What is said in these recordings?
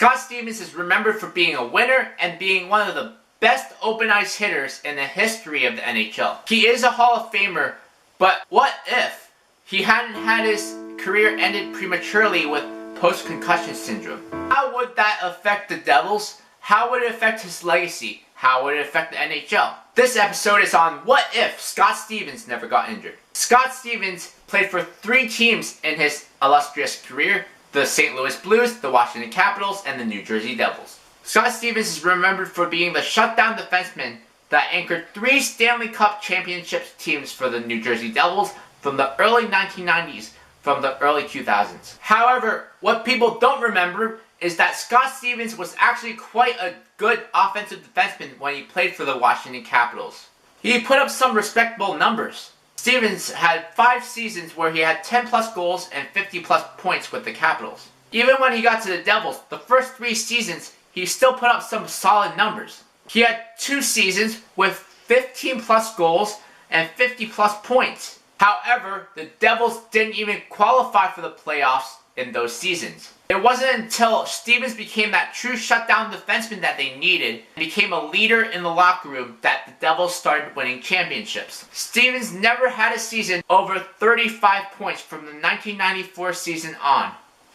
Scott Stevens is remembered for being a winner and being one of the best open ice hitters in the history of the NHL. He is a Hall of Famer, but what if he hadn't had his career ended prematurely with post-concussion syndrome? How would that affect the Devils? How would it affect his legacy? How would it affect the NHL? This episode is on what if Scott Stevens never got injured. Scott Stevens played for 3 teams in his illustrious career: the St. Louis Blues, the Washington Capitals, and the New Jersey Devils. Scott Stevens is remembered for being the shutdown defenseman that anchored 3 Stanley Cup championship teams for the New Jersey Devils from the early 1990s from the early 2000s. However, what people don't remember is that Scott Stevens was actually quite a good offensive defenseman when he played for the Washington Capitals. He put up some respectable numbers. Stevens had 5 seasons where he had 10 plus goals and 50 plus points with the Capitals. Even when he got to the Devils, the first 3 seasons, he still put up some solid numbers. He had 2 seasons with 15 plus goals and 50 plus points. However, the Devils didn't even qualify for the playoffs in those seasons. It wasn't until Stevens became that true shutdown defenseman that they needed and became a leader in the locker room that the Devils started winning championships. Stevens never had a season over 35 points from the 1994 season on.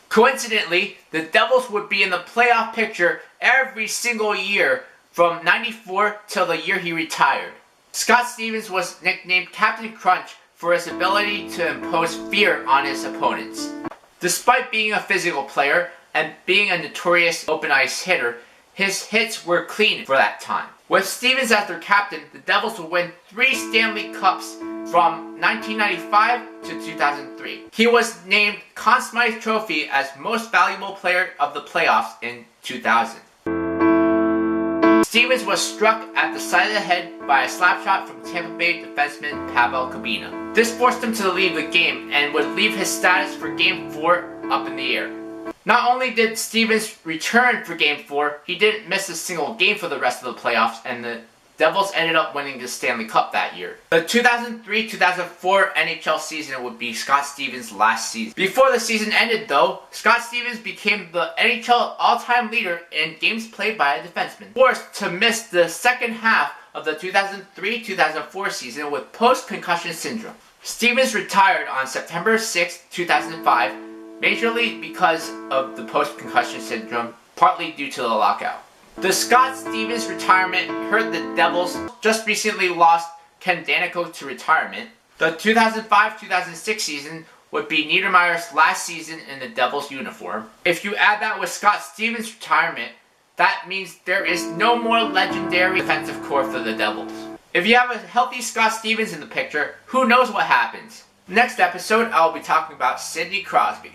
Coincidentally, the Devils would be in the playoff picture every single year from 94 till the year he retired. Scott Stevens was nicknamed Captain Crunch for his ability to impose fear on his opponents. Despite being a physical player and being a notorious open ice hitter, his hits were clean for that time. With Stevens as their captain, the Devils would win 3 Stanley Cups from 1995 to 2003. He was named Conn Smythe Trophy as Most Valuable Player of the Playoffs in 2000. Stevens was struck at the side of the head by a slap shot from Tampa Bay defenseman Pavel Kabina. This forced him to leave the game and would leave his status for Game 4 up in the air. Not only did Stevens return for Game 4, he didn't miss a single game for the rest of the playoffs, and the Devils ended up winning the Stanley Cup that year. The 2003-2004 NHL season would be Scott Stevens' last season. Before the season ended though, Scott Stevens became the NHL all-time leader in games played by a defenseman, forced to miss the second half of the 2003-2004 season with post-concussion syndrome. Stevens retired on September 6, 2005, majorly because of the post-concussion syndrome, partly due to the lockout. The Scott Stevens retirement hurt the Devils. Just recently lost Ken Daneyko to retirement. The 2005-2006 season would be Niedermayer's last season in the Devils uniform. If you add that with Scott Stevens' retirement, that means there is no more legendary defensive core for the Devils. If you have a healthy Scott Stevens in the picture, who knows what happens? Next episode, I'll be talking about Sidney Crosby.